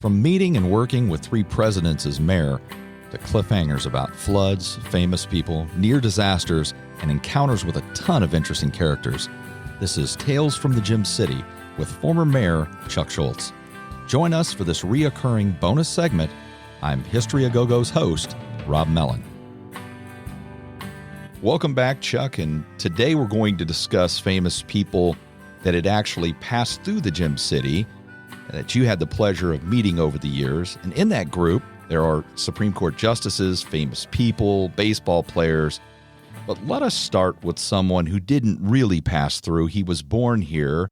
From meeting and working with 3 presidents as mayor, to cliffhangers about floods, famous people, near disasters, and encounters with a ton of interesting characters, this is Tales from the Gem City with former Mayor Chuck Scholz. Join us for this reoccurring bonus segment. I'm History A Go-Go's host, Rob Mellon. Welcome back, Chuck, and today we're going to discuss famous people that had actually passed through the Gem City that you had the pleasure of meeting over the years. And in that group, there are Supreme Court justices, famous people, baseball players. But let us start with someone who didn't really pass through. He was born here,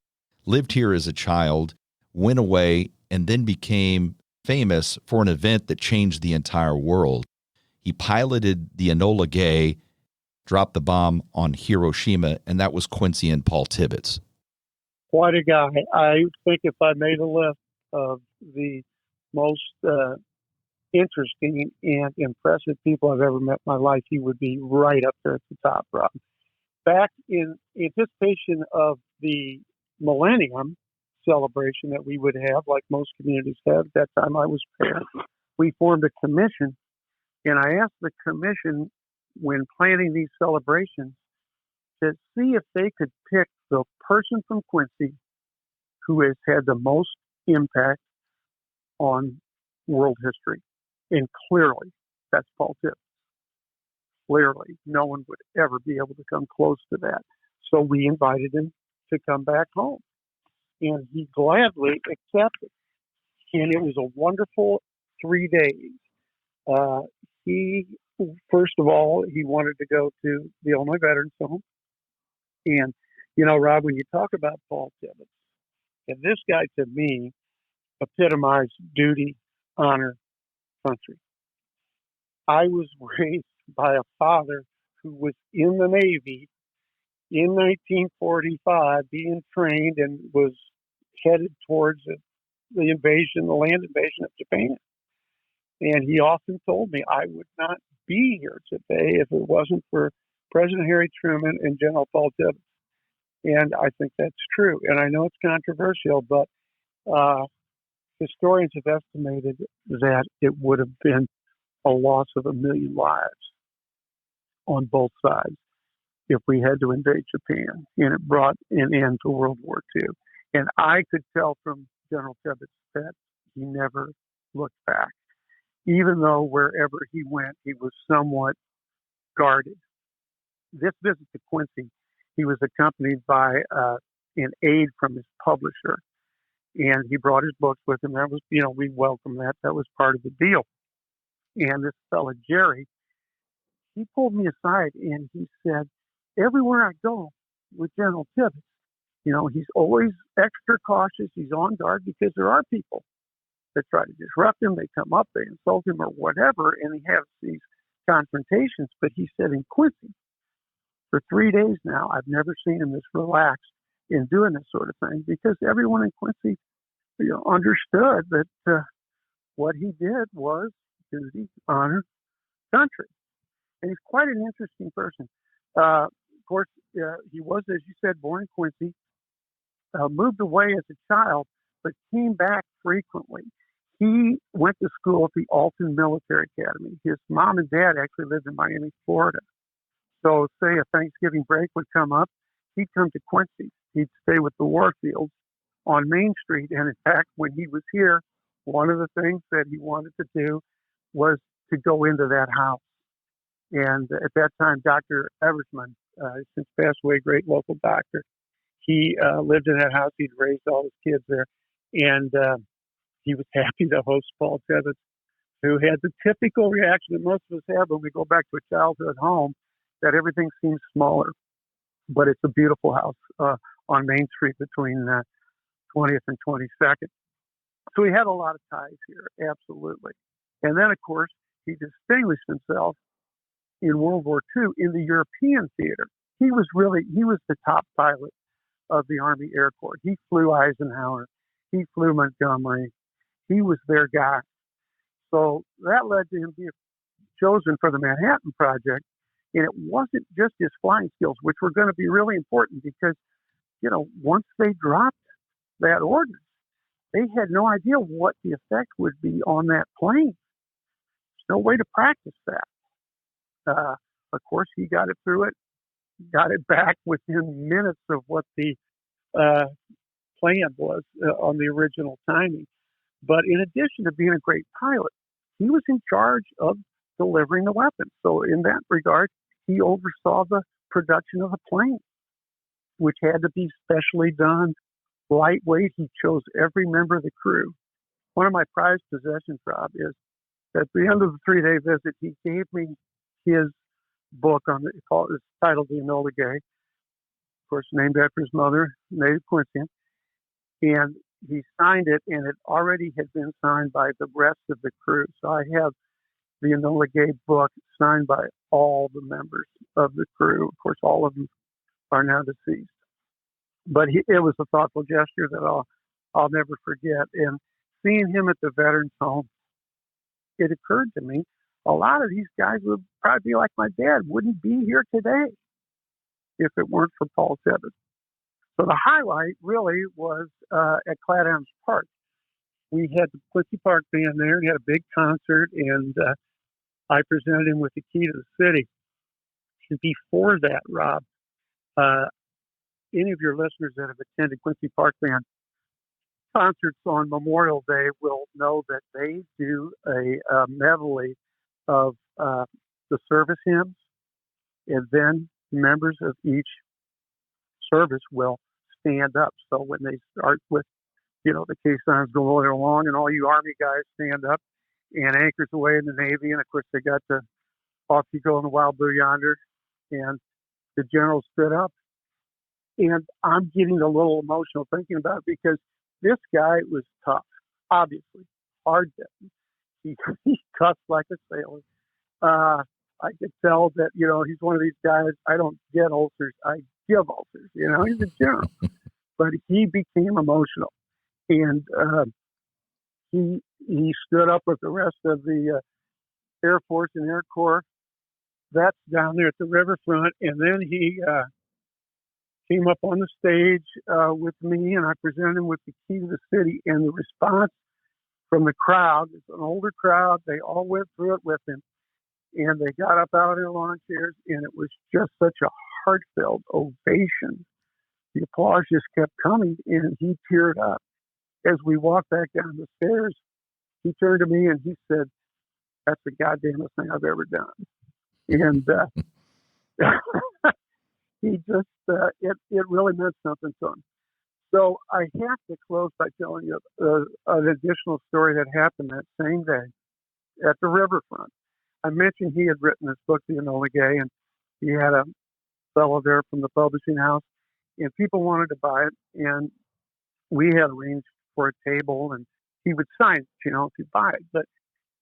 lived here as a child, went away, and then became famous for an event that changed the entire world. He piloted the Enola Gay, dropped the bomb on Hiroshima, and that was Quincy and Paul Tibbets. Quite a guy. I think if I made a list of the most interesting and impressive people I've ever met in my life, he would be right up there at the top, Rob. Back in anticipation of the millennium celebration that we would have, like most communities have, at that time I was mayor, we formed a commission, and I asked the commission, when planning these celebrations, to see if they could pick the person from Quincy who has had the most impact on world history. And clearly, that's Paul Tibbets. Clearly, no one would ever be able to come close to that. So we invited him to come back home. And he gladly accepted. And it was a wonderful 3 days. First of all, he wanted to go to the Illinois Veterans Home. And, you know, Rob, when you talk about Paul Tibbets, and this guy to me epitomized duty, honor, country. I was raised by a father who was in the Navy in 1945, being trained and was headed towards the land invasion of Japan. And he often told me I would not be here today if it wasn't for President Harry Truman and General Paul Tibbets. And I think that's true. And I know it's controversial, but historians have estimated that it would have been a loss of 1 million lives on both sides if we had to invade Japan. And it brought an end to World War II. And I could tell from General Tibbets that he never looked back. Even though wherever he went, he was somewhat guarded. This visit to Quincy, he was accompanied by an aide from his publisher, and he brought his books with him. That was, we welcomed that. That was part of the deal. And this fella, Jerry, he pulled me aside and he said, everywhere I go with General Tibbets, he's always extra cautious. He's on guard because there are people that try to disrupt him. They come up, they insult him or whatever, and he has these confrontations. But he said in Quincy, for 3 days now, I've never seen him this relaxed in doing this sort of thing, because everyone in Quincy understood that what he did was duty, honor, country. And he's quite an interesting person. Of course, he was, as you said, born in Quincy, moved away as a child, but came back frequently. He went to school at the Alton Military Academy. His mom and dad actually lived in Miami, Florida. So say a Thanksgiving break would come up, he'd come to Quincy. He'd stay with the Warfields on Main Street. And in fact, when he was here, one of the things that he wanted to do was to go into that house. And at that time, Dr. Eversman, since passed away, great local doctor, he lived in that house. He'd raised all his kids there. And he was happy to host Paul Tibbets, who had the typical reaction that most of us have when we go back to a childhood home, that everything seems smaller. But it's a beautiful house on Main Street between 20th and 22nd. So he had a lot of ties here, absolutely. And then, of course, he distinguished himself in World War II in the European theater. He was the top pilot of the Army Air Corps. He flew Eisenhower. He flew Montgomery. He was their guy. So that led to him being chosen for the Manhattan Project. And it wasn't just his flying skills, which were going to be really important because, once they dropped that ordnance, they had no idea what the effect would be on that plane. There's no way to practice that. Of course, he got it through it, got it back within minutes of what the plan was on the original timing. But in addition to being a great pilot, he was in charge of delivering the weapons. So in that regard, he oversaw the production of the plane, which had to be specially done, lightweight. He chose every member of the crew. One of my prized possessions, Rob, is at the end of the 3-day visit, he gave me his book it's titled Enola Gay, of course, named after his mother, native Quincy. And he signed it, and it already had been signed by the rest of the crew. So I have the Enola Gay book signed by all the members of the crew. Of course, all of them are now deceased. But it was a thoughtful gesture that I'll never forget. And seeing him at the Veterans Home, it occurred to me, a lot of these guys would probably be like my dad, wouldn't be here today if it weren't for Paul Tibbets. So the highlight really was at Clapham Park. We had the Quincy Park band there. He had a big concert, and I presented him with the key to the city. And before that, Rob, any of your listeners that have attended Quincy Park band concerts on Memorial Day will know that they do a medley of the service hymns, and then members of each service will stand up. So when they start with, the caissons go along, and all you Army guys stand up, and anchors away in the Navy, and of course they got the Off You Go in the Wild Blue Yonder, and the general stood up. And I'm getting a little emotional thinking about it because this guy was tough, obviously, hard-bitten. He cussed like a sailor. I could tell that, he's one of these guys, I don't get ulcers, I give ulcers. He's a general. But he became emotional. And he stood up with the rest of the Air Force and Air Corps. That's down there at the riverfront. And then he came up on the stage with me, and I presented him with the key to the city. And the response from the crowd, it's an older crowd, they all went through it with him. And they got up out of their lawn chairs, and it was just such a heartfelt ovation. The applause just kept coming, and he teared up. As we walked back down the stairs, he turned to me and he said, "That's the goddamnest thing I've ever done." And he just, it really meant something to him. So I have to close by telling you an additional story that happened that same day at the riverfront. I mentioned he had written this book, The Enola Gay, and he had a fellow there from the publishing house, and people wanted to buy it, and we had arranged for a table, and he would sign it, if you buy it. But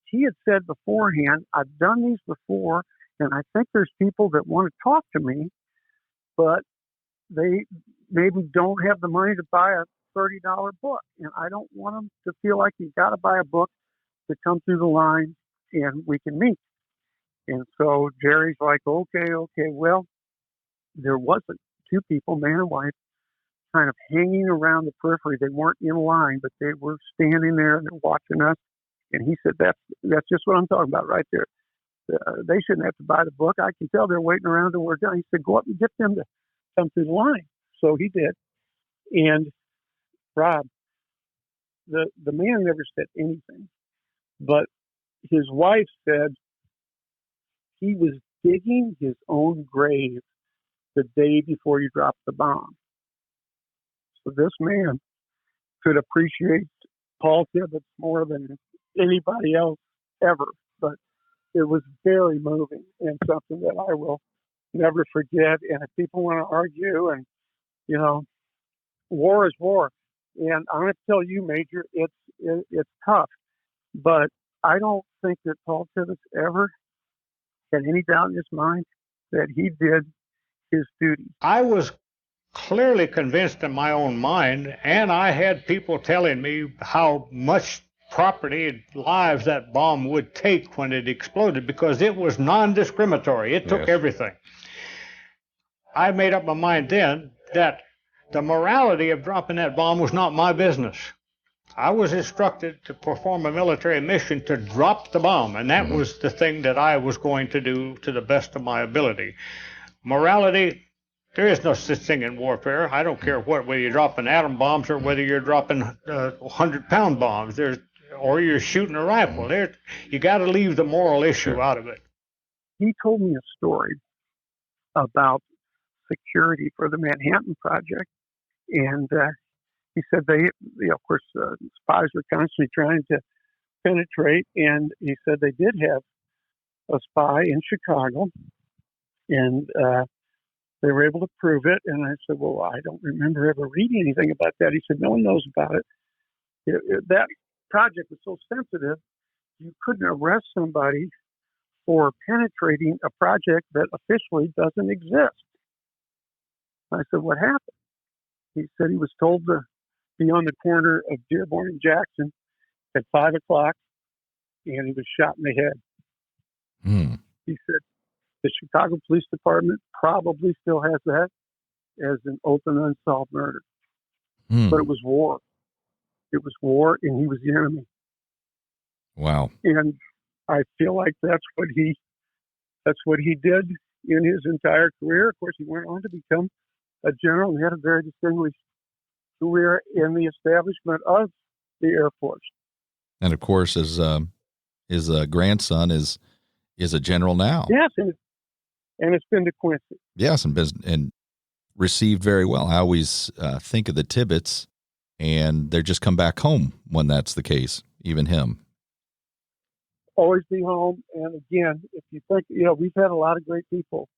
he had said beforehand, "I've done these before, and I think there's people that want to talk to me, but they maybe don't have the money to buy a $30 book, and I don't want them to feel like you've got to buy a book to come through the line and we can meet." And so Jerry's like, okay. Well, there wasn't two people, man and wife, kind of hanging around the periphery. They weren't in line, but they were standing there and they're watching us. And he said, that's just what I'm talking about right there. They shouldn't have to buy the book. I can tell they're waiting around till we're done. He said, go up and get them to come through the line. So he did. And Rob, the man never said anything, but his wife said he was digging his own grave the day before you dropped the bomb. So this man could appreciate Paul Tibbets more than anybody else ever. But it was very moving and something that I will never forget. And if people want to argue, and war is war, and I'm going to tell you, Major, it's tough. But I don't think that Paul Tibbets ever had any doubt in his mind that he did his duty. I was clearly convinced in my own mind, and I had people telling me how much property and lives that bomb would take when it exploded, because it was non-discriminatory. It took everything. I made up my mind then that the morality of dropping that bomb was not my business. I was instructed to perform a military mission to drop the bomb, and that was the thing that I was going to do to the best of my ability. Morality, there is no such thing in warfare. I don't care whether you're dropping atom bombs or whether you're dropping 100-pound bombs, or you're shooting a rifle. You got to leave the moral issue out of it. He told me a story about security for the Manhattan Project, and he said of course, spies were constantly trying to penetrate, and he said they did have a spy in Chicago, and they were able to prove it. And I said, well, I don't remember ever reading anything about that. He said, no one knows about it. That project was so sensitive, you couldn't arrest somebody for penetrating a project that officially doesn't exist. I said, what happened? He said he was told to be on the corner of Dearborn and Jackson at 5 o'clock, and he was shot in the head. He said the Chicago Police Department probably still has that as an open unsolved murder. But it was war. It was war, and he was the enemy. Wow. And I feel like that's what he did in his entire career. Of course, he went on to become a general and had a very distinguished career in the establishment of the Air Force. And of course, his grandson is a general now. Yes, and it's been to Quincy. Yes, and received very well. I always think of the Tibbets, and they just come back home when that's the case, even him. Always be home. And again, if you think, we've had a lot of great people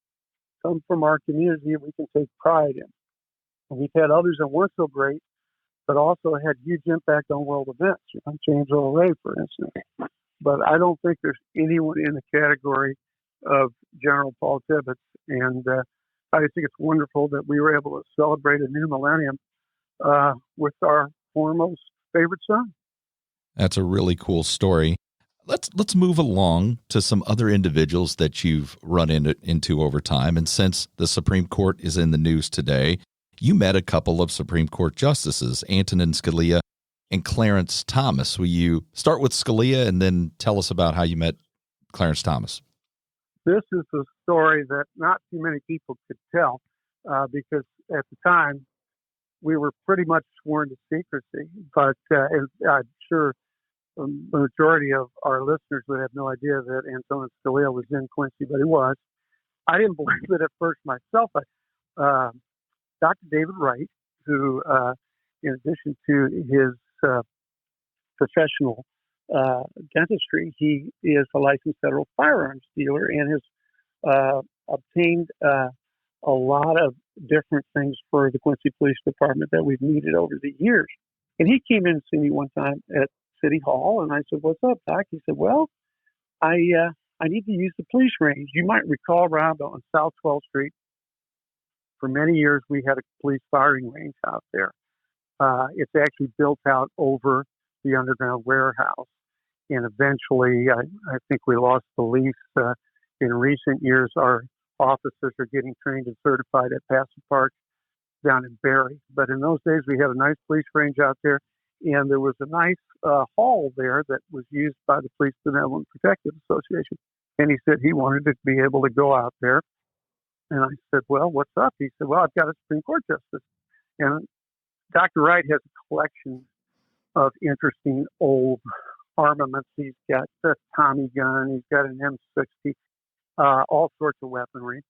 come from our community and we can take pride in. And we've had others that weren't so great, but also had huge impact on world events. James Earl Ray, for instance. But I don't think there's anyone in the category of General Paul Tibbets. And I think it's wonderful that we were able to celebrate a new millennium with our foremost favorite son. That's a really cool story. Let's move along to some other individuals that you've run into over time. And since the Supreme Court is in the news today, you met a couple of Supreme Court justices, Antonin Scalia and Clarence Thomas. Will you start with Scalia and then tell us about how you met Clarence Thomas? This is a story that not too many people could tell because at the time we were pretty much sworn to secrecy. But I'm sure the majority of our listeners would have no idea that Antonin Scalia was in Quincy, but he was. I didn't believe it at first myself. Dr. David Wright, who, in addition to his professional dentistry, he is a licensed federal firearms dealer and has obtained a lot of different things for the Quincy Police Department that we've needed over the years. And he came in and see me one time at City Hall, and I said, "What's up, Doc?" He said, "Well, I need to use the police range. You might recall, Rob, on South 12th Street, for many years we had a police firing range out there. It's actually built out over the underground warehouse, and eventually, I think we lost the lease. In recent years, our officers are getting trained and certified at Passive Park down in Barrie. But in those days, we had a nice police range out there, and there was a nice hall there that was used by the Police Benevolent Protective Association. And he said he wanted to be able to go out there. And I said, "Well, what's up?" He said, "Well, I've got a Supreme Court justice." And Dr. Wright has a collection of interesting old armaments. He's got a Tommy gun. He's got an M60, all sorts of weaponry.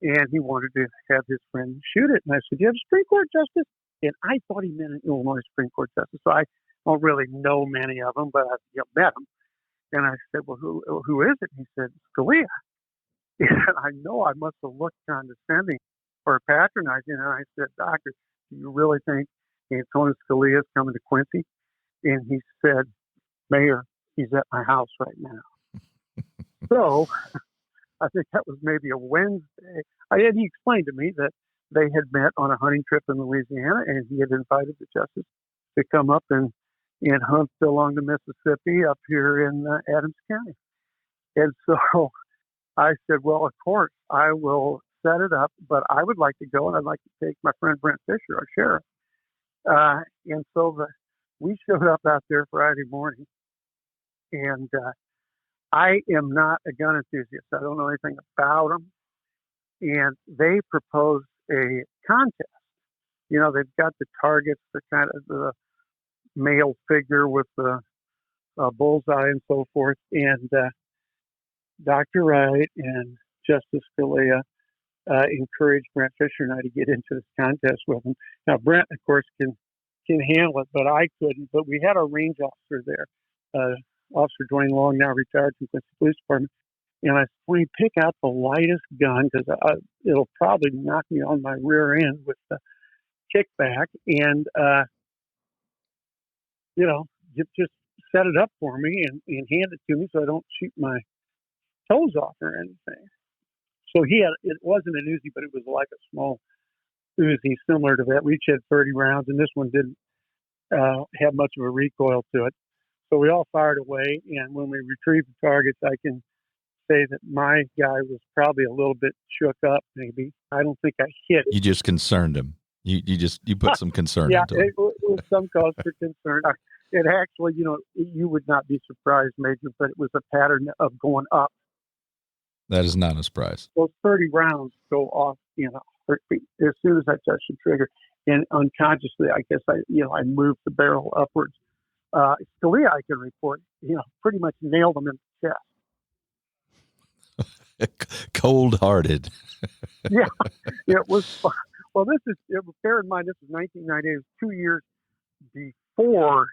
And he wanted to have his friend shoot it. And I said, "Do you have a Supreme Court justice?" And I thought he meant an Illinois Supreme Court justice. So I don't really know many of them, but I've met them. And I said, "Well, who is it?" He said, "Scalia." And I know I must have looked condescending or patronizing. And I said, "Doctor, do you really think Antonin Scalia is coming to Quincy?" And he said, "Mayor, he's at my house right now." So I think that was maybe a Wednesday. And he explained to me that they had met on a hunting trip in Louisiana, and he had invited the justice to come up and hunt along the Mississippi up here in Adams County. And so I said, "Well, of course, I will set it up, but I would like to go, and I'd like to take my friend Brent Fisher, our sheriff." And so the we showed up out there Friday morning, and I am not a gun enthusiast. I don't know anything about them. And they proposed a contest. You know, they've got the targets, the kind of the male figure with the bullseye and so forth. And Dr. Wright and Justice Scalia encouraged Brent Fisher and I to get into this contest with him. Now, Brent, of course, can handle it, but I couldn't. But we had our range officer there, Officer Dwayne Long, now retired from Quincy Police Department. And I said, when you pick out the lightest gun, because it'll probably knock me on my rear end with the kickback, and, you know, just set it up for me and hand it to me so I don't shoot my toes off or anything. So it wasn't an Uzi, but it was like a small Uzi similar to that. We each had 30 rounds, and this one didn't have much of a recoil to it. So we all fired away, and when we retrieved the targets, I can say that my guy was probably a little bit shook up, maybe. I don't think I hit it. You just concerned him. You put some concern into it. him. It was some cause for concern. It actually, you know, you would not be surprised, Major, but it was a pattern of going up. That is not a surprise. Those 30 rounds go off in a heartbeat as soon as I touch the trigger. And unconsciously, I guess I moved the barrel upwards. Scalia, I can report, pretty much nailed him in the chest. Cold-hearted. Yeah, it was fun. Well, bear in mind, this is 1998. It was 2 years before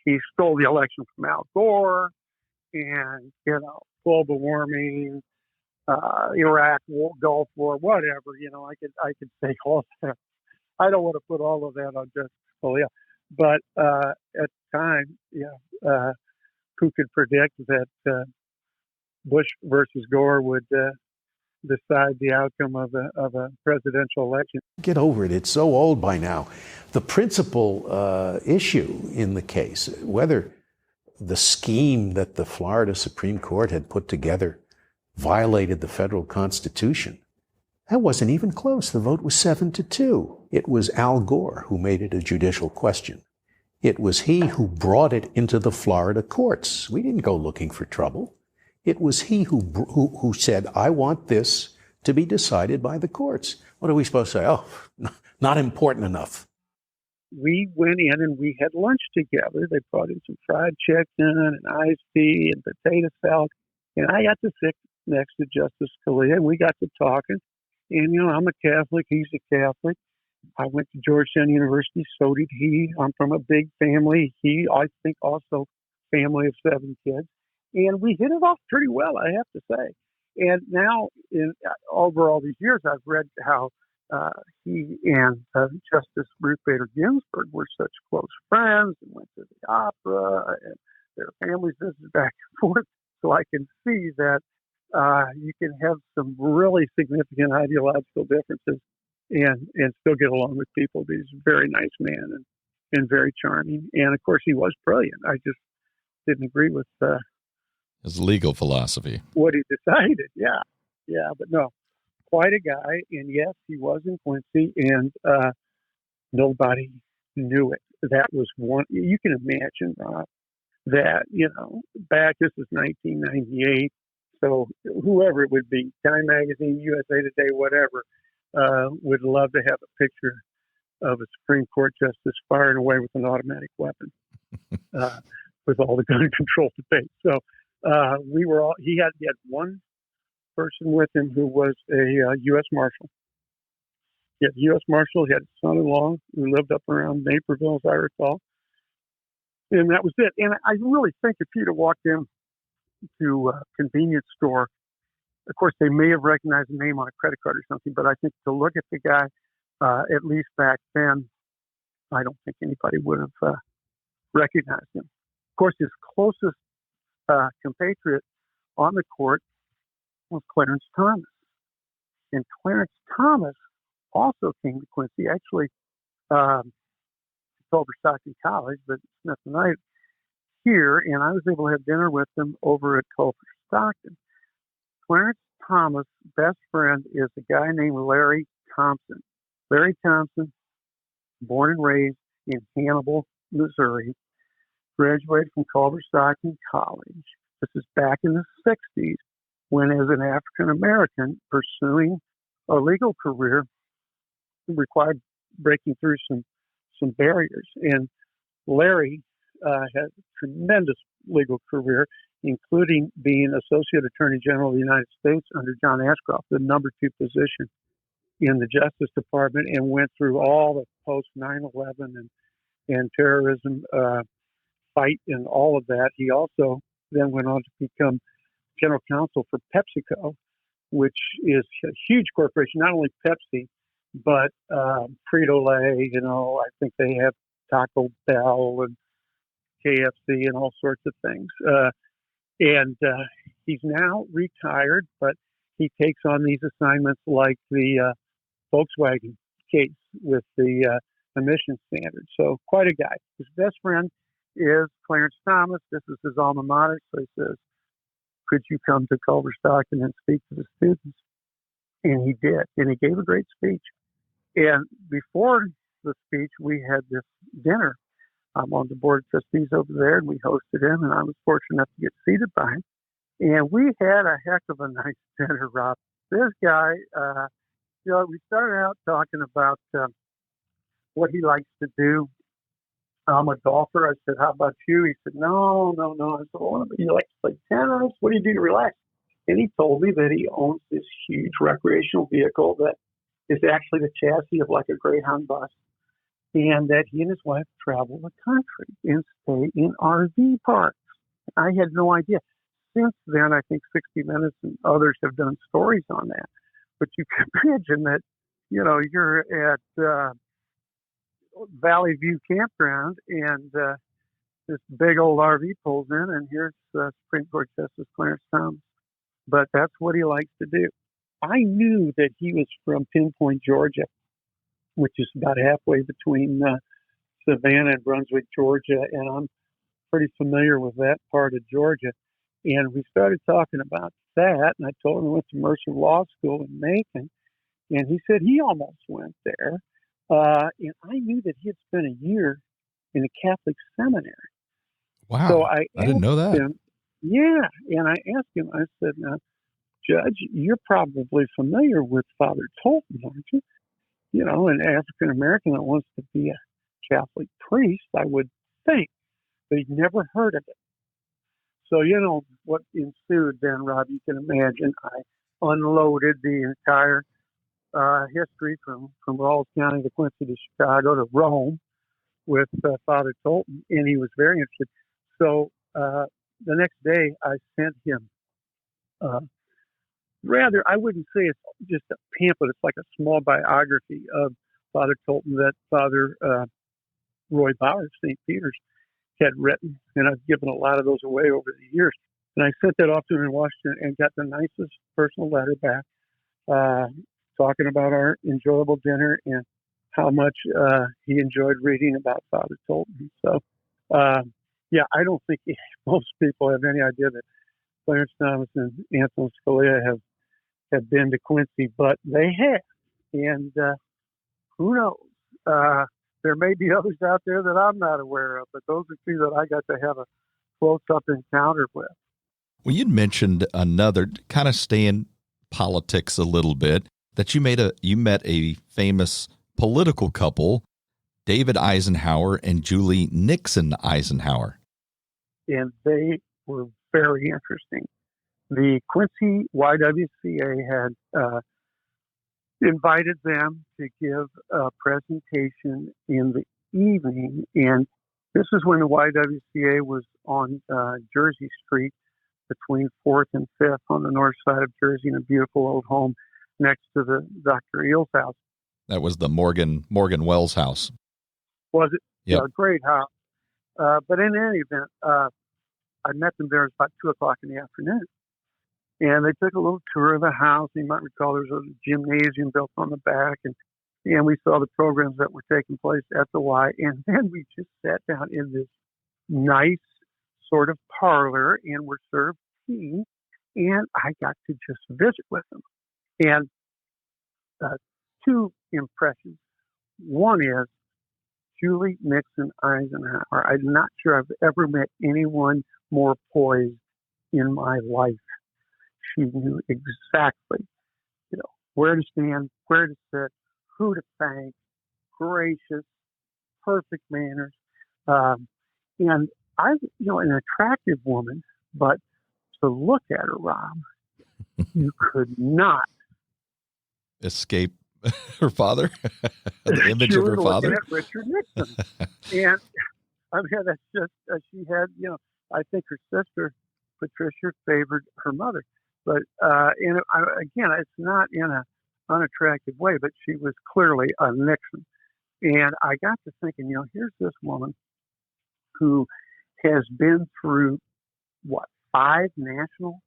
he stole the election from Al Gore, and, global warming, Iraq war, Gulf War, whatever. I could say all that. I don't want to put all of that on Justice Scalia, but at the time, who could predict that Bush versus Gore would decide the outcome of a presidential election? Get over it. It's so old by now. The principal issue in the case, whether the scheme that the Florida Supreme Court had put together violated the federal Constitution, that wasn't even close. The vote was 7-2. It was Al Gore who made it a judicial question. It was he who brought it into the Florida courts. We didn't go looking for trouble. It was he who said, I want this to be decided by the courts. What are we supposed to say? Oh, not important enough. We went in and we had lunch together. They brought in some fried chicken and iced tea and potato salad. And I got to sit next to Justice Scalia, and we got to talking. And, I'm a Catholic. He's a Catholic. I went to Georgetown University. So did he. I'm from a big family. He, I think, also family of 7 kids. And we hit it off pretty well, I have to say. And now, over all these years, I've read how he and Justice Ruth Bader Ginsburg were such close friends and went to the opera, and their families visited back and forth. So I can see that you can have some really significant ideological differences and still get along with people. He's a very nice man and very charming. And, of course, he was brilliant. I just didn't agree with his legal philosophy. What he decided, yeah. But no, quite a guy. And, yes, he was in Quincy, and nobody knew it. That was one. You can imagine, Rob, that, back, this is 1998. So whoever it would be, Time Magazine, USA Today, whatever, would love to have a picture of a Supreme Court justice firing away with an automatic weapon with all the gun control debate. So we were all, he had one person with him who was a U.S. Marshal. He had a U.S. Marshal. He had a son-in-law who lived up around Naperville, as I recall. And that was it. And I really think if he'd have walked in to a convenience store, of course, they may have recognized the name on a credit card or something, but I think to look at the guy, at least back then, I don't think anybody would have recognized him. Of course, his closest compatriot on the court was Clarence Thomas. And Clarence Thomas also came to Quincy, actually, Culver Stockton College, but Smith and Knight here, and I was able to have dinner with them over at Culver Stockton. Clarence Thomas' best friend is a guy named Larry Thompson. Larry Thompson, born and raised in Hannibal, Missouri, graduated from Culver Stockton College. This is back in the 60s when, as an African American, pursuing a legal career required breaking through some barriers. And Larry had a tremendous legal career, including being Associate Attorney General of the United States under John Ashcroft, the number 2 position in the Justice Department, and went through all the post 9/11 and terrorism fight and all of that. He also then went on to become general counsel for PepsiCo, which is a huge corporation, not only Pepsi, but Frito-Lay, I think they have Taco Bell and KFC and all sorts of things. And he's now retired, but he takes on these assignments like the Volkswagen case with the emission standards. So quite a guy. His best friend is Clarence Thomas. This is his alma mater. So he says, could you come to Culver Stockton and speak to the students? And he did. And he gave a great speech. And before the speech, we had this dinner. I'm on the board of trustees over there, and we hosted him, and I was fortunate enough to get seated by him. And we had a heck of a nice dinner, Rob. This guy, we started out talking about what he likes to do. I'm a golfer. I said, how about you? He said, no. I said, well, you like to play tennis? What do you do to relax? And he told me that he owns this huge recreational vehicle that is actually the chassis of like a Greyhound bus, and that he and his wife travel the country and stay in RV parks. I had no idea. Since then, I think 60 Minutes and others have done stories on that. But you can imagine that, you're at Valley View Campground, and this big old RV pulls in, and here's Supreme Court Justice Clarence Thomas. But that's what he likes to do. I knew that he was from Pinpoint, Georgia, which is about halfway between Savannah and Brunswick, Georgia, and I'm pretty familiar with that part of Georgia. And we started talking about that, and I told him I went to Mercer Law School in Macon, and he said he almost went there. And I knew that he had spent a year in a Catholic seminary. Wow. So I didn't know that. And I asked him, I said, now, Judge, you're probably familiar with Father Tolton, aren't you? An African American that wants to be a Catholic priest, I would think, but he'd never heard of it. So, what ensued then, Rob, you can imagine. I unloaded the entire history from Rawls County to Quincy to Chicago to Rome with Father Tolton, and he was very interested. So the next day I sent him I wouldn't say it's just a pamphlet, it's like a small biography of Father Tolton that Father Roy Bauer of St. Peter's had written, and I've given a lot of those away over the years. And I sent that off to him in Washington and got the nicest personal letter back talking about our enjoyable dinner and how much he enjoyed reading about Father Tolton. So, I don't think most people have any idea that Clarence Thomas and Antonin Scalia have been to Quincy, but they have. And who knows? There may be others out there that I'm not aware of, but those are two that I got to have a close-up encounter with. Well, you'd mentioned another, kind of stay in politics a little bit, that you met a famous political couple, David Eisenhower and Julie Nixon Eisenhower. And they were very interesting. The Quincy YWCA had invited them to give a presentation in the evening, and this is when the YWCA was on Jersey Street between 4th and 5th on the north side of Jersey in a beautiful old home next to the Dr. Eel's house. That was the Morgan Wells house. Was it? Yep. Yeah, great house. But in any event, I met them there. It was about 2 o'clock in the afternoon. And they took a little tour of the house. You might recall there's a gymnasium built on the back. And we saw the programs that were taking place at the Y. And then we just sat down in this nice sort of parlor and were served tea. And I got to just visit with them. And two impressions. One is Julie Nixon Eisenhower. I'm not sure I've ever met anyone more poised in my life. She knew exactly, where to stand, where to sit, who to thank, gracious, perfect manners. And I, an attractive woman, but to look at her, Rob, you could not escape her father, the image she of her was father. looking at Richard Nixon. And I mean, that's just, she had, I think her sister, Patricia, favored her mother. But, again, it's not in an unattractive way, but she was clearly a Nixon. And I got to thinking, here's this woman who has been through, 5 national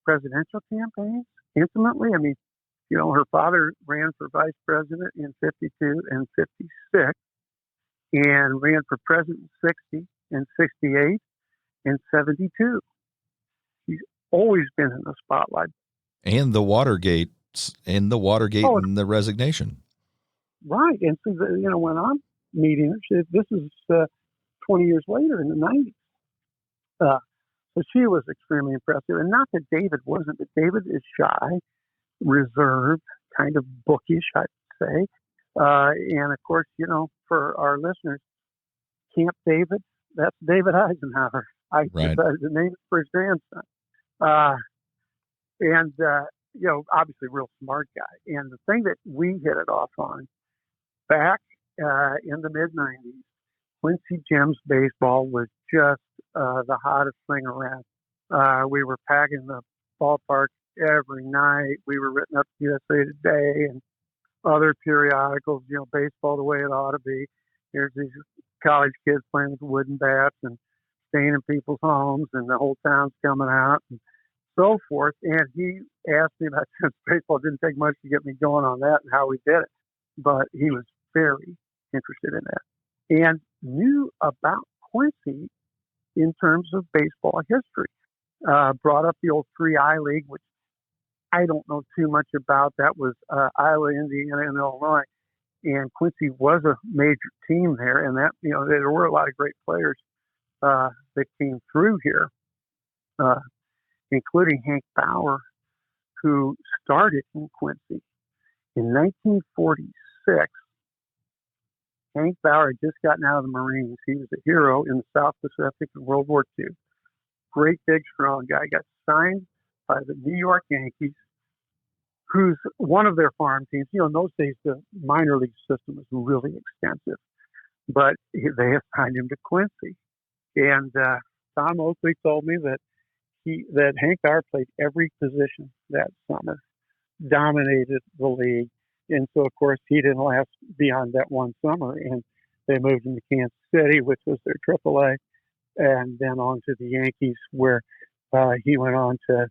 presidential campaigns intimately. I mean, her father ran for vice president in 52 and 56 and ran for president in 60 and 68 and 72. He's always been in the spotlight. And the Watergate and the resignation. Right. And so, when I'm meeting her, this is 20 years later in the 90s. So she was extremely impressive. And not that David wasn't, but David is shy, reserved, kind of bookish, I'd say. And of course, for our listeners, Camp David, that's David Eisenhower. I decided to name it for his grandson. Obviously real smart guy. And the thing that we hit it off on back in the mid-90s, Quincy Gems baseball was just the hottest thing around. We were packing the ballpark every night. We were written up USA Today and other periodicals, baseball the way it ought to be. Here's these college kids playing with wooden bats and staying in people's homes, and the whole town's coming out and so forth. And he asked me about Gems baseball. It didn't take much to get me going on that and how we did it. But he was very interested in that and knew about Quincy in terms of baseball history. Brought up the old 3I League, which I don't know too much about. That was Iowa, Indiana, and Illinois. And Quincy was a major team there. And that, there were a lot of great players that came through here, including Hank Bauer, who started in Quincy. In 1946, Hank Bauer had just gotten out of the Marines. He was a hero in the South Pacific in World War II. Great, big, strong guy. Got signed by the New York Yankees, who's one of their farm teams. In those days, the minor league system was really extensive. But they assigned him to Quincy. And Tom Oakley told me that Hank Bauer played every position that summer, dominated the league. And so, of course, he didn't last beyond that one summer. And they moved him to Kansas City, which was their AAA, and then on to the Yankees, where he went on to,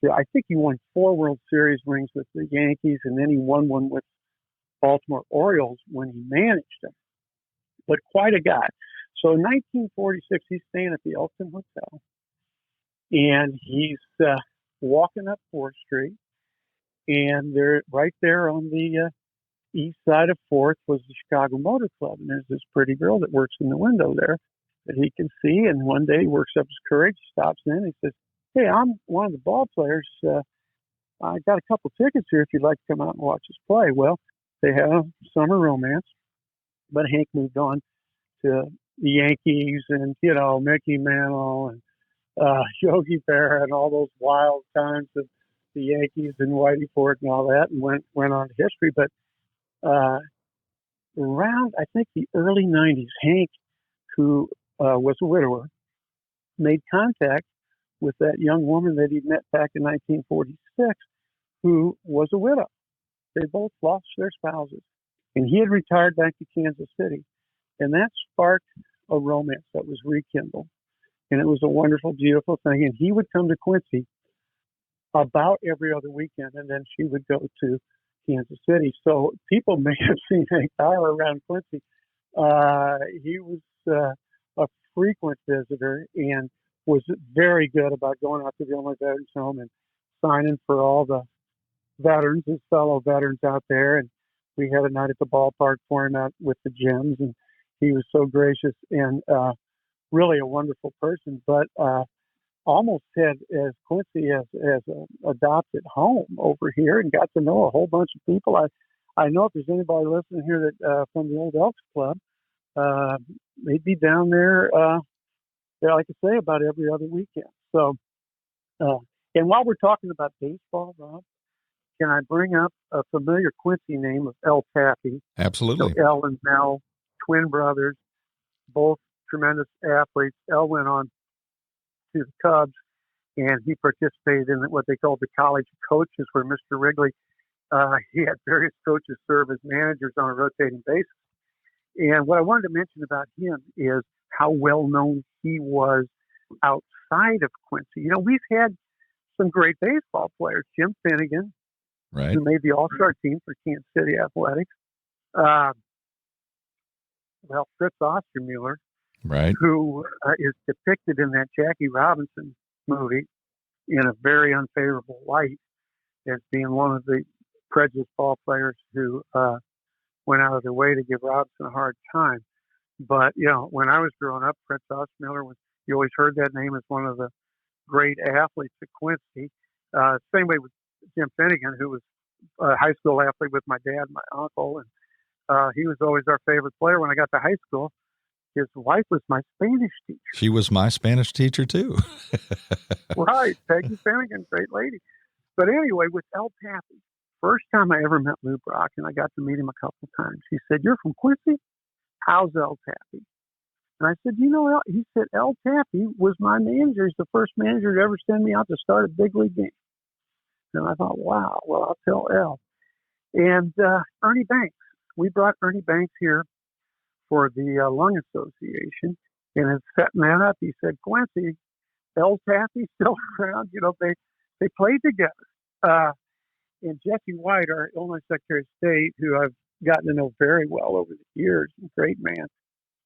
I think he won 4 World Series rings with the Yankees, and then he won one with Baltimore Orioles when he managed them. But quite a guy. So in 1946, he's staying at the Elton Hotel, and he's walking up 4th Street. And they're right there on the east side of 4th was the Chicago Motor Club. And there's this pretty girl that works in the window there that he can see. And one day he works up his courage, stops in, and he says, "Hey, I'm one of the ball players. I got a couple tickets here if you'd like to come out and watch us play." Well, they had a summer romance, but Hank moved on to the Yankees and, Mickey Mantle and Yogi Berra and all those wild times of the Yankees and Whitey Ford and all that, and went on to history. But around, I think, the early 90s, Hank, who was a widower, made contact with that young woman that he'd met back in 1946, who was a widow. They both lost their spouses. And he had retired back to Kansas City. And that sparked a romance that was rekindled. And it was a wonderful, beautiful thing. And he would come to Quincy about every other weekend, and then she would go to Kansas City. So people may have seen Hank Bauer around Quincy. He was a frequent visitor and was very good about going out to the Illinois Veterans Home and signing for all the veterans, his fellow veterans out there. And we had a night at the ballpark for him out with the Gems. And he was so gracious and really a wonderful person, but almost had as Quincy as an adopted home over here, and got to know a whole bunch of people. I know if there's anybody listening here that from the old Elks Club, they'd be down there, like I say, about every other weekend. So, and while we're talking about baseball, Rob, can I bring up a familiar Quincy name of El Tappe? Absolutely. So El and Mel, twin brothers, both tremendous athletes. El went on to the Cubs, and he participated in what they called the College of Coaches, where Mr. Wrigley, he had various coaches serve as managers on a rotating basis. And what I wanted to mention about him is how well known he was outside of Quincy. You know, we've had some great baseball players. Jim Finnegan, right, who made the All-Star team for Kansas City Athletics. Well, Fritz Ostermuller, right, who is depicted in that Jackie Robinson movie in a very unfavorable light as being one of the prejudiced ball players who went out of their way to give Robinson a hard time. But, you know, when I was growing up, Fritz Ostermuller you always heard that name as one of the great athletes at Quincy. Same way with Jim Finnegan, who was a high school athlete with my dad and my uncle. And he was always our favorite player. When I got to high school, his wife was my Spanish teacher. She was my Spanish teacher, too. Right. Peggy Finnegan, great lady. But anyway, with El Tappe, first time I ever met Lou Brock, and I got to meet him a couple of times, he said, "You're from Quincy? How's El Tappe?" And I said, "You know, he said, El Tappe was my manager. He's the first manager to ever send me out to start a big league game." And I thought, wow, well, I'll tell El. And Ernie Banks. We brought Ernie Banks here for the Lung Association, and in setting that up, he said, "Quincy, El Tappe still around. You know, they played together." And Jesse White, our Illinois Secretary of State, who I've gotten to know very well over the years, great man.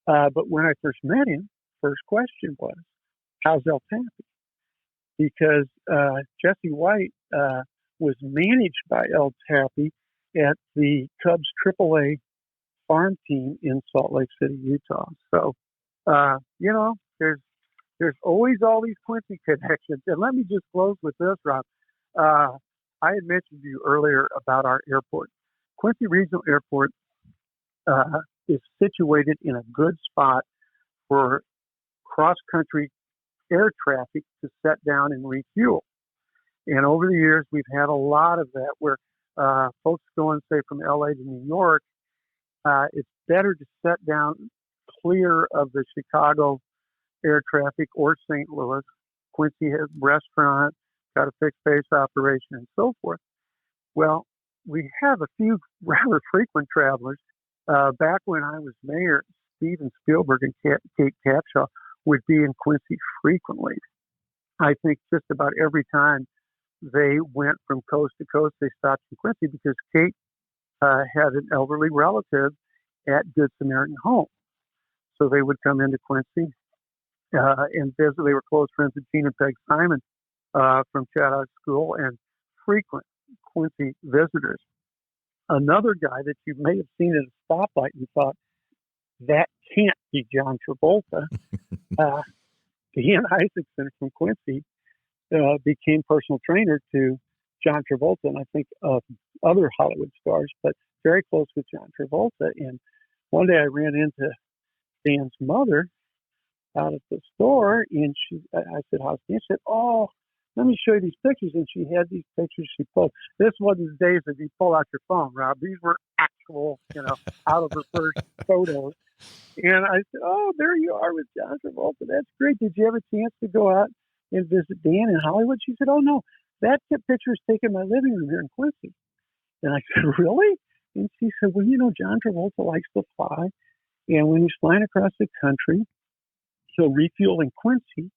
But when I first met him, first question was, "How's El Tappe?" Because Jesse White was managed by El Tappe at the Cubs AAA farm team in Salt Lake City, Utah. So, you know, there's always all these Quincy connections. And let me just close with this, Rob. I had mentioned to you earlier about our airport. Quincy Regional Airport is situated in a good spot for cross-country air traffic to set down and refuel. And over the years, we've had a lot of that where folks going, say, from LA to New York, it's better to set down clear of the Chicago air traffic or St. Louis. Quincy has a restaurant, got a fixed base operation, and so forth. Well, we have a few rather frequent travelers. Back when I was mayor, Steven Spielberg and Kate Capshaw would be in Quincy frequently. I think just about every time they went from coast to coast, they stopped in Quincy because Kate had an elderly relative at Good Samaritan Home. So they would come into Quincy and visit. They were close friends with Gene and Peg Simon from Chatham School and frequent Quincy visitors. Another guy that you may have seen at a stoplight and thought, that can't be John Travolta. Ian Isaacson from Quincy became personal trainer to John Travolta and I think other Hollywood stars, but very close with John Travolta. And one day I ran into Dan's mother out at the store, and I said, "How's Dan?" She said, "Oh, let me show you these pictures." And she had these pictures she pulled. This wasn't the days that you pull out your phone, Rob. These were actual, out of her first photos. And I said, "Oh, there you are with John Travolta. That's great. Did you have a chance to go out and visit Dan in Hollywood?" She said, "Oh, no. That picture is taken in my living room here in Quincy." And I said, "Really?" And she said, "Well, John Travolta likes to fly. And when he's flying across the country, he'll refuel in Quincy,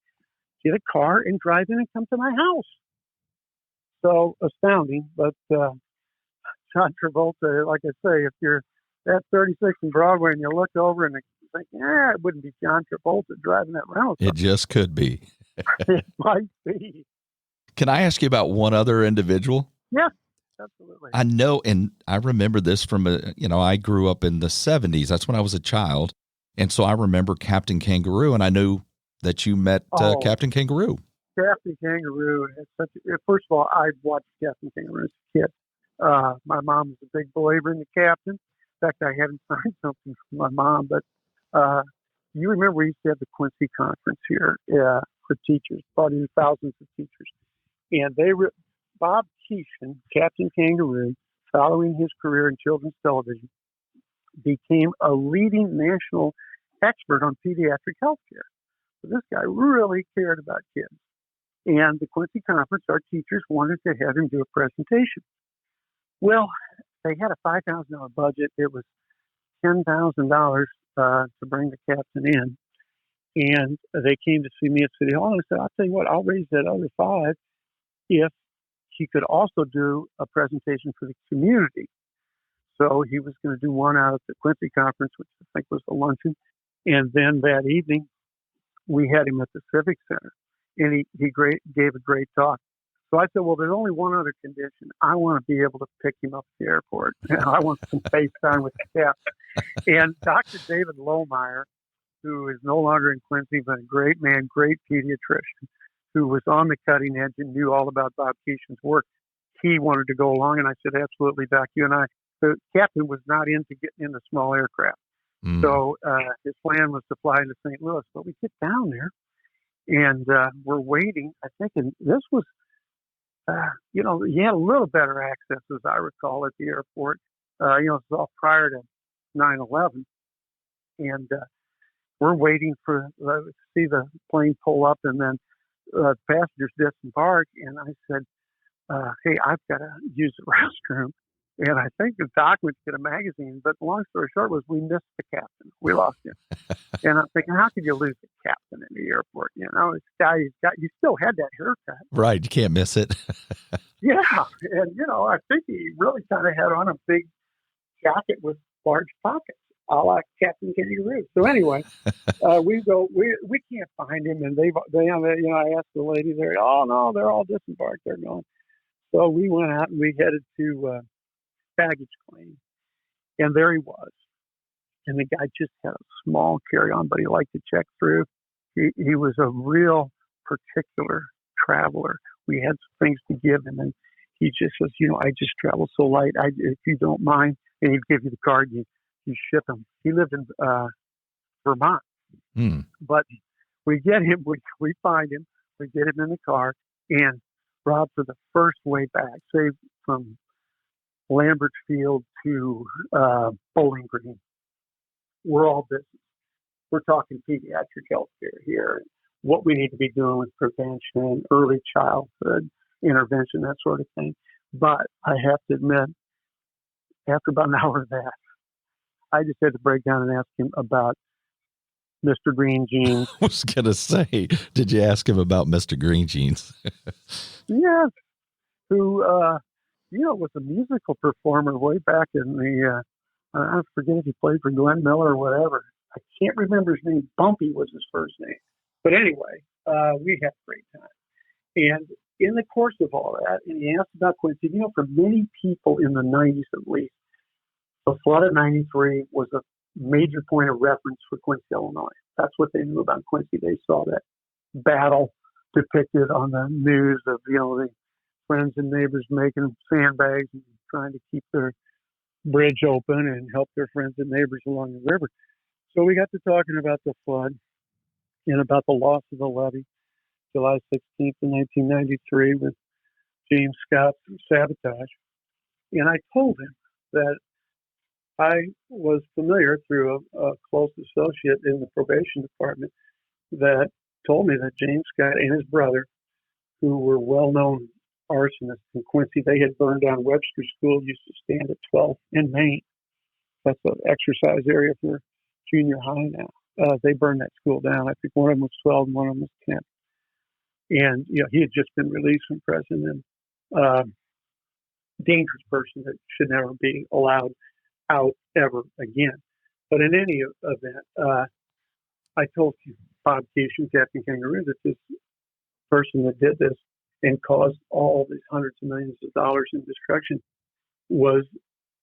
get a car, and drive in and come to my house." So astounding. But John Travolta, like I say, if you're at 36 and Broadway and you look over and think, it wouldn't be John Travolta driving that rental car. It just could be. It might be. Can I ask you about one other individual? Yeah, absolutely. I know, and I remember this from I grew up in the 70s. That's when I was a child. And so I remember Captain Kangaroo, and I knew that you met Captain Kangaroo. Captain Kangaroo had first of all, I watched Captain Kangaroo as a kid. My mom was a big believer in the captain. In fact, I haven't signed something from my mom, but you remember we used to have the Quincy conference here for teachers, brought in thousands of teachers. And Bob Keeshan, Captain Kangaroo, following his career in children's television, became a leading national expert on pediatric health care. So this guy really cared about kids. And the Quincy conference, our teachers wanted to have him do a presentation. Well, they had a $5,000 budget. It was $10,000 to bring the captain in. And they came to see me at City Hall, and I said, I'll tell you what, I'll raise that other $5,000 if he could also do a presentation for the community. So he was going to do one out at the Quincy conference, which I think was the luncheon. And then that evening, we had him at the Civic Center, and he gave a great talk. So I said, well, there's only one other condition. I want to be able to pick him up at the airport. I want some face time with the captain. And Dr. David Lohmeyer, who is no longer in Quincy, but a great man, great pediatrician, who was on the cutting edge and knew all about Bob Keeshan's work, he wanted to go along. And I said, absolutely, Doc, the captain was not into getting into small aircraft. So his plan was to fly into St. Louis. But we get down there, and we're waiting. I think this was, you had a little better access, as I recall, at the airport. It was all prior to 9/11. And we're waiting to see the plane pull up, and then passengers disembark. And I said, hey, I've got to use the restroom. And I think the doc went to get a magazine, but long story short was we missed the captain. We lost him. And I'm thinking, how could you lose the captain in the airport? This guy, you still had that haircut. Right. You can't miss it. Yeah. And, I think he really kind of had on a big jacket with large pockets, a la Captain Kangaroo. So anyway, we can't find him. And I asked the lady there, oh, no, they're all disembarked. They're gone. So we went out and we headed to baggage claim, and there he was. And the guy just had a small carry-on, but he liked to check through. He was a real particular traveler. We had some things to give him, and he just says, I just travel so light. If you don't mind, and he'd give you the card, you ship him. He lived in Vermont, but we get him, we find him, we get him in the car, and Rob, for the first way back, say from Lambert's Field to Bowling Green, we're all busy. We're talking pediatric health care here, what we need to be doing with prevention, early childhood intervention, that sort of thing. But I have to admit, after about an hour of that, I just had to break down and ask him about Mr. Green Jeans. I was going to say, did you ask him about Mr. Green Jeans? Yes, who was a musical performer way back in the, I forget if he played for Glenn Miller or whatever. I can't remember his name. Bumpy was his first name. But anyway, we had a great time. And in the course of all that, and he asked about Quincy, for many people in the 90s at least, the flood of 93 was a major point of reference for Quincy, Illinois. That's what they knew about Quincy. They saw that battle depicted on the news of, the friends and neighbors making sandbags and trying to keep their bridge open and help their friends and neighbors along the river. So we got to talking about the flood and about the loss of the levee, July 16th of 1993, with James Scott's sabotage. And I told him that I was familiar through a close associate in the probation department that told me that James Scott and his brother, who were well-known arsonists in Quincy, they had burned down Webster School, used to stand at 12th in Maine. That's an exercise area for junior high now. They burned that school down. I think one of them was 12 and one of them was 10. And, he had just been released from prison, and dangerous person that should never be allowed out ever again. But in any event, I told you, Bob Keeshan, Captain Kangaroo, that this person that did this and caused all these hundreds of millions of dollars in destruction was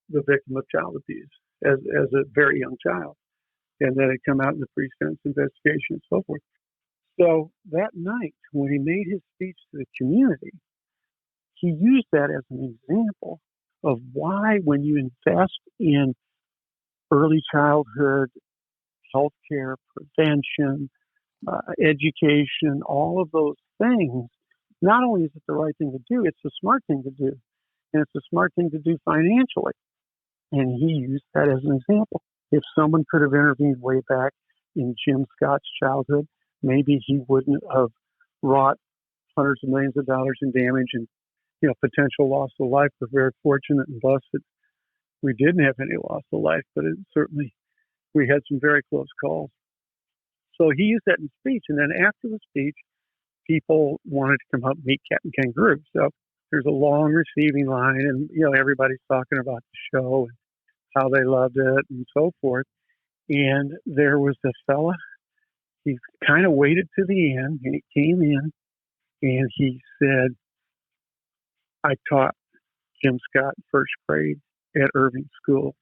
the victim of child abuse as a very young child. and that had come out in the pre-sentence investigation and so forth. So that night, when he made his speech to the community, he used that as an example of why, when you invest in early childhood health care, prevention, education, all of those things, not only is it the right thing to do, it's the smart thing to do. And it's a smart thing to do financially. And he used that as an example. If someone could have intervened way back in Jim Scott's childhood, maybe he wouldn't have wrought hundreds of millions of dollars in damage and, potential loss of life. We're very fortunate and blessed that we didn't have any loss of life, but certainly we had some very close calls. So he used that in speech. And then after the speech, people wanted to come up and meet Captain Kangaroo. So there's a long receiving line, and, everybody's talking about the show and how they loved it and so forth. And there was a fella, he kind of waited to the end, and he came in and he said, I taught Jim Scott first grade at Irving School,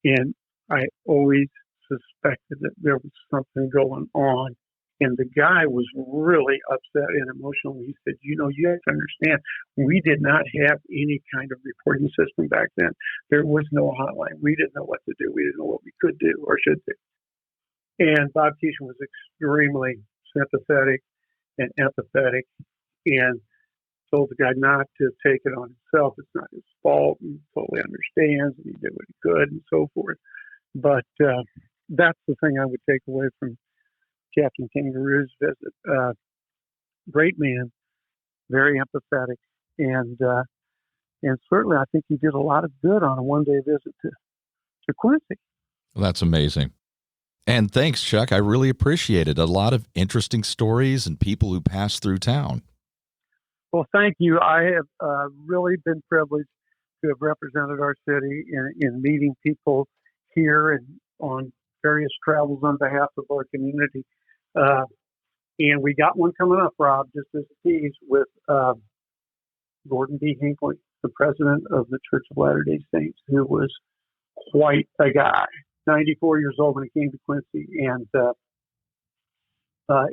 and I always suspected that there was something going on. And the guy was really upset and emotional. He said, you have to understand, we did not have any kind of reporting system back then. There was no hotline. We didn't know what to do. We didn't know what we could do or should do. And Bob Keeshan was extremely sympathetic and empathetic and told the guy not to take it on himself. It's not his fault. He totally understands, and he did what he could and so forth. But that's the thing I would take away from Captain Kangaroo's visit. Great man, very empathetic, and certainly I think he did a lot of good on a one-day visit to Quincy. Well, that's amazing. And thanks, Chuck. I really appreciate it. A lot of interesting stories and people who pass through town. Well, thank you. I have really been privileged to have represented our city in meeting people here and on various travels on behalf of our community. And we got one coming up, Rob, just as a tease, with Gordon B. Hinckley, the president of the Church of Latter-day Saints, who was quite a guy, 94 years old when he came to Quincy, and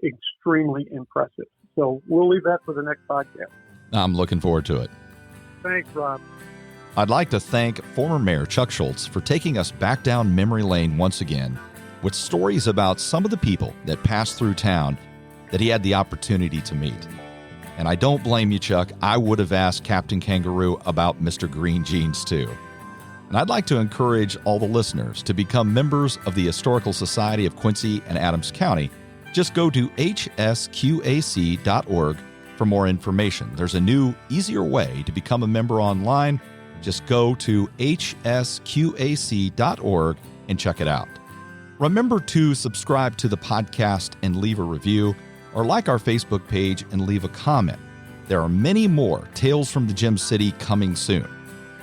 extremely impressive. So we'll leave that for the next podcast. I'm looking forward to it. Thanks, Rob. I'd like to thank former Mayor Chuck Scholz for taking us back down memory lane once again with stories about some of the people that passed through town that he had the opportunity to meet. And I don't blame you, Chuck. I would have asked Captain Kangaroo about Mr. Green Jeans, too. And I'd like to encourage all the listeners to become members of the Historical Society of Quincy and Adams County. Just go to hsqac.org for more information. There's a new, easier way to become a member online. Just go to hsqac.org and check it out. Remember to subscribe to the podcast and leave a review, or like our Facebook page and leave a comment. There are many more Tales from the Gem City coming soon.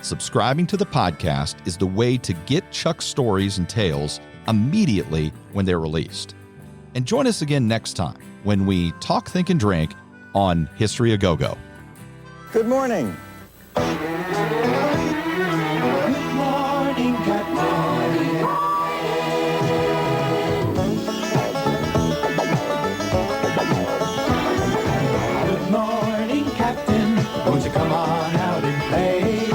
Subscribing to the podcast is the way to get Chuck's stories and tales immediately when they're released. And join us again next time when we talk, think, and drink on History A Go-Go. Good morning. Good morning, Captain. Good morning, Captain. Won't you come on out and play?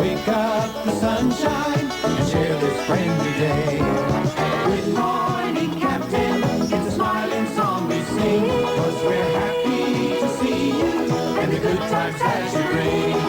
Wake up the sunshine and share this friendly day. Good morning, Captain. It's a smiling song we sing, 'cause we're happy to see you and the good times as you bring.